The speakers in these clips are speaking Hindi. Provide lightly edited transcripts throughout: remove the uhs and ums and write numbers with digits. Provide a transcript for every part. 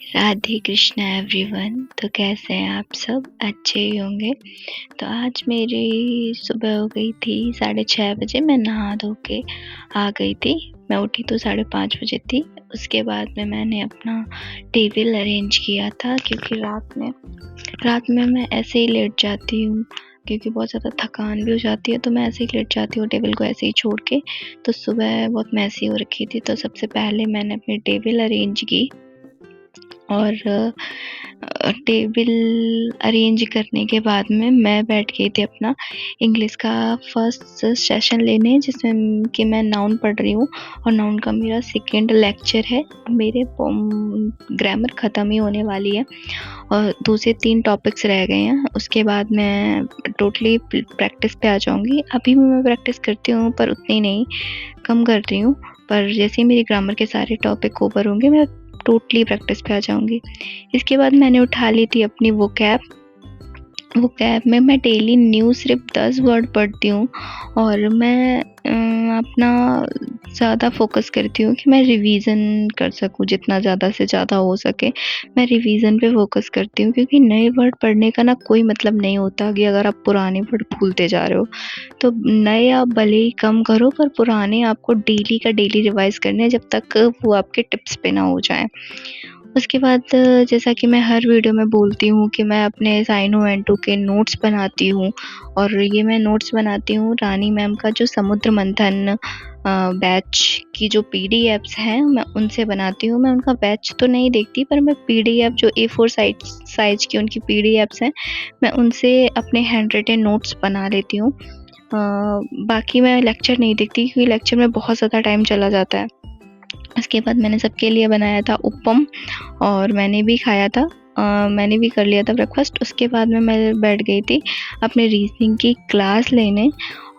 राधे कृष्णा एवरीवन। तो कैसे हैं आप सब? अच्छे ही होंगे। तो आज मेरी सुबह हो गई थी 6:30 बजे। मैं नहा धो के आ गई थी। मैं उठी तो 5:30 बजे थी। उसके बाद में मैंने अपना टेबल अरेंज किया था, क्योंकि रात में मैं ऐसे ही लेट जाती हूँ, क्योंकि बहुत ज़्यादा थकान भी हो जाती है, तो मैं ऐसे ही लेट जाती हूँ टेबल को ऐसे ही छोड़ के। तो सुबह बहुत मैसी हो रखी थी, तो सबसे पहले मैंने अपनी टेबल अरेंज की। और टेबल अरेंज करने के बाद में मैं बैठ गई थी अपना इंग्लिश का फर्स्ट सेशन लेने, जिसमें कि मैं नाउन पढ़ रही हूँ, और नाउन का मेरा सेकेंड लेक्चर है। मेरे ग्रामर ख़त्म ही होने वाली है और 2 से 3 टॉपिक्स रह गए हैं। उसके बाद मैं टोटली प्रैक्टिस पे आ जाऊँगी। अभी भी मैं प्रैक्टिस करती हूँ, पर उतनी नहीं, कम कर रही हूँ। पर जैसे ही मेरी ग्रामर के सारे टॉपिक कवर होंगे, मैं टोटली प्रैक्टिस पे आ जाऊँगी। इसके बाद मैंने उठा ली थी अपनी वोकैब में मैं डेली न्यू सिर्फ 10 वर्ड पढ़ती हूँ, और मैं अपना ज़्यादा फोकस करती हूँ कि मैं रिवीजन कर सकूँ, जितना ज़्यादा से ज़्यादा हो सके मैं रिवीजन पे फोकस करती हूँ। क्योंकि नए वर्ड पढ़ने का ना कोई मतलब नहीं होता कि अगर आप पुराने वर्ड भूलते जा रहे हो। तो नए आप भले ही कम करो, पर पुराने आपको डेली का डेली रिवाइज करने हैं, जब तक वो आपके टिप्स पे ना हो जाए। उसके बाद जैसा कि मैं हर वीडियो में बोलती हूँ कि मैं अपने साइनो एंटू के नोट्स बनाती हूँ, और ये मैं नोट्स बनाती हूँ रानी मैम का जो समुद्र मंथन बैच की जो पीडीएफ्स हैं, मैं उनसे बनाती हूँ। मैं उनका बैच तो नहीं देखती, पर मैं पीडीएफ जो A4 साइज की उनकी पीडीएफ्स हैं, मैं उनसे अपने हैंड रिटन नोट्स बना लेती हूँ। बाकी मैं लेक्चर नहीं देखती, क्योंकि लेक्चर में बहुत ज़्यादा टाइम चला जाता है। उसके बाद मैंने सबके लिए बनाया था उपम, और मैंने भी खाया था। मैंने भी कर लिया था ब्रेकफास्ट। उसके बाद में मैं बैठ गई थी अपने रीजनिंग की क्लास लेने,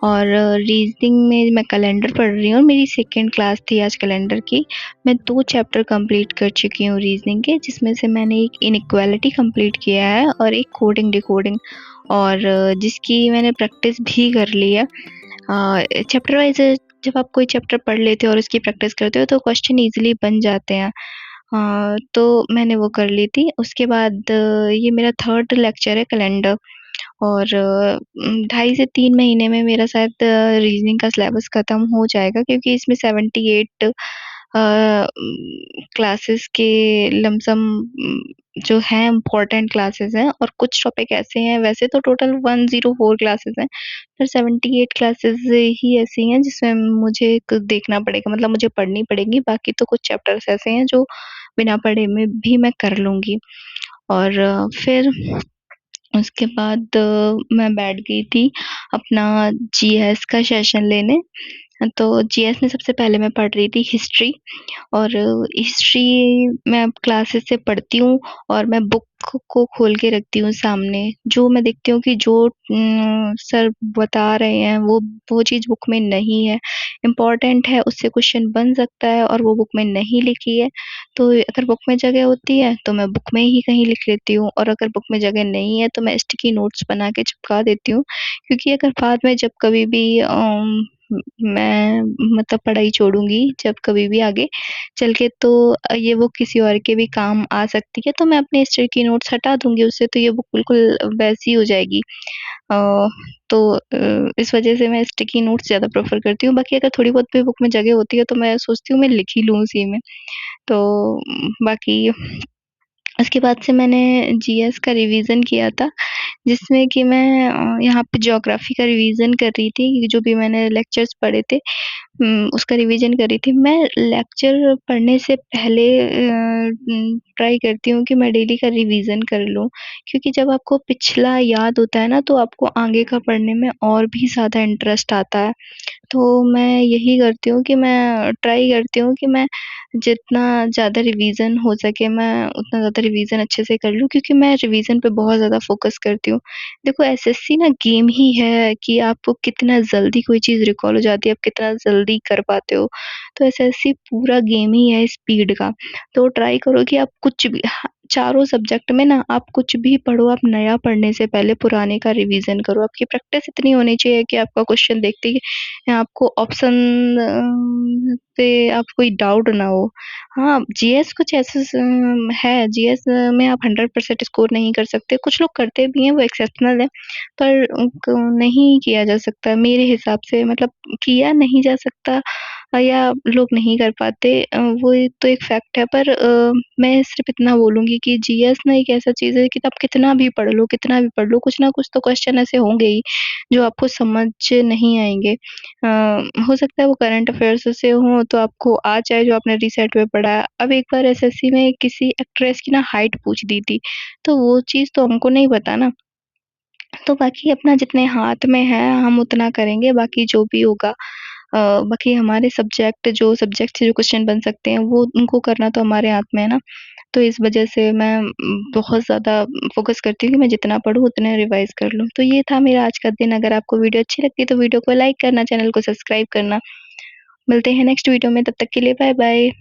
और रीजनिंग में मैं कैलेंडर पढ़ रही हूँ, और मेरी सेकेंड क्लास थी आज कैलेंडर की। मैं 2 चैप्टर कंप्लीट कर चुकी हूँ रीजनिंग के, जिसमें से मैंने एक इनइक्वालिटी कंप्लीट किया है और एक कोडिंग डिकोडिंग, और जिसकी मैंने प्रैक्टिस भी कर ली है। चैप्टर वाइज जब आप कोई चैप्टर पढ़ लेते हो और उसकी प्रैक्टिस करते हो, तो क्वेश्चन ईजिली बन जाते हैं। तो मैंने वो कर ली थी। उसके बाद ये मेरा थर्ड लेक्चर है कैलेंडर, और 2.5 से 3 महीने में मेरा शायद रीजनिंग का सिलेबस ख़त्म हो जाएगा, क्योंकि इसमें 78 क्लासेस के लमसम जो हैं इम्पोर्टेंट क्लासेस हैं, और कुछ टॉपिक ऐसे हैं, वैसे तो टोटल 104 क्लासेस हैं, पर 78 क्लासेस ही ऐसी हैं जिसमें मुझे देखना पड़ेगा, मतलब मुझे पढ़नी पड़ेगी। बाकी तो कुछ चैप्टर्स ऐसे हैं जो बिना पढ़े में भी मैं कर लूँगी। और फिर उसके बाद मैं बैठ गई थी अपना जीएस का सेशन लेने। तो जीएस में सबसे पहले मैं पढ़ रही थी हिस्ट्री, और हिस्ट्री मैं क्लासेस से पढ़ती हूँ, और मैं बुक को खोल के रखती हूँ सामने। जो मैं देखती हूँ कि जो सर बता रहे हैं वो चीज़ बुक में नहीं है, इम्पोर्टेंट है, उससे क्वेश्चन बन सकता है, और वो बुक में नहीं लिखी है, तो अगर बुक में जगह होती है तो मैं बुक में ही कहीं लिख लेती हूँ, और अगर बुक में जगह नहीं है तो मैं स्टिकी नोट्स बना के चिपका देती हूँ। क्योंकि अगर बाद में जब कभी भी मैं मतलब पढ़ाई छोड़ूँगी, जब कभी भी आगे चल के, तो ये बुक किसी और के भी काम आ सकती है, तो मैं अपने स्टिकी नोट्स हटा दूँगी उससे, तो ये बुक बिल्कुल वैसी हो जाएगी। तो इस वज़ह से मैं स्टिकी नोट्स ज़्यादा प्रेफ़र करती हूँ। बाकी अगर थोड़ी बहुत भी बुक में जगह होती है, तो मैं सोचती हूँ मैं लिख ही लूँ उसी में। तो बाकी उसके बाद से मैंने जीएस का रिवीजन किया था, जिसमें कि मैं यहाँ पे ज्योग्राफी का रिवीजन कर रही थी, जो भी मैंने लेक्चर्स पढ़े थे उसका रिवीजन कर रही थी। मैं लेक्चर पढ़ने से पहले ट्राई करती हूँ कि मैं डेली का रिवीजन कर लूँ, क्योंकि जब आपको पिछला याद होता है ना, तो आपको आगे का पढ़ने में और भी ज़्यादा इंटरेस्ट आता है। तो मैं यही करती हूँ कि मैं ट्राई करती हूँ कि मैं जितना ज़्यादा रिवीजन हो सके, मैं उतना ज़्यादा रिवीजन अच्छे से कर लूँ, क्योंकि मैं रिवीजन पे बहुत ज़्यादा फोकस करती हूँ। देखो, एसएससी ना गेम ही है कि आपको कितना जल्दी कोई चीज़ रिकॉल हो जाती है, आप कितना जल्दी कर पाते हो। तो एसएससी पूरा गेम ही है स्पीड का। तो ट्राई करो कि आप कुछ भी, चारों सब्जेक्ट में ना आप कुछ भी पढ़ो, आप नया पढ़ने से पहले पुराने का रिवीजन करो। आपकी प्रैक्टिस इतनी होनी चाहिए कि आपका क्वेश्चन देखते ही आपको ऑप्शन पे आप कोई डाउट ना हो। हाँ, जीएस कुछ ऐसे है, जीएस में आप 100% स्कोर नहीं कर सकते। कुछ लोग करते भी हैं, वो एक्सेप्शनल है, पर नहीं किया जा सकता मेरे हिसाब से, मतलब किया नहीं जा सकता या लोग नहीं कर पाते, वो तो एक फैक्ट है। पर मैं सिर्फ इतना बोलूँगी कि जीएस ना एक ऐसा चीज़ है कि आप कितना भी पढ़ लो, कुछ ना कुछ तो क्वेश्चन ऐसे होंगे ही जो आपको समझ नहीं आएँगे। हो सकता है वो करंट अफेयर्स से हों तो आपको आ जाए जो आपने रिसेंट में पढ़ा है। अब एक बार एसएससी में किसी एक्ट्रेस की ना हाइट पूछ दी थी, तो वो चीज़ तो हमको नहीं पता ना। तो बाकी अपना जितने हाथ में है हम उतना करेंगे, बाकी जो भी होगा बाकी हमारे सब्जेक्ट से जो क्वेश्चन बन सकते हैं वो उनको करना तो हमारे हाथ में है ना। तो इस वजह से मैं बहुत ज़्यादा फ़ोकस करती हूँ कि मैं जितना पढूँ उतना रिवाइज़ कर लूँ। तो ये था मेरा आज का दिन। अगर आपको वीडियो अच्छी लगती है तो वीडियो को लाइक करना, चैनल को सब्सक्राइब करना। मिलते हैं नेक्स्ट वीडियो में, तब तक के लिए बाय-बाय।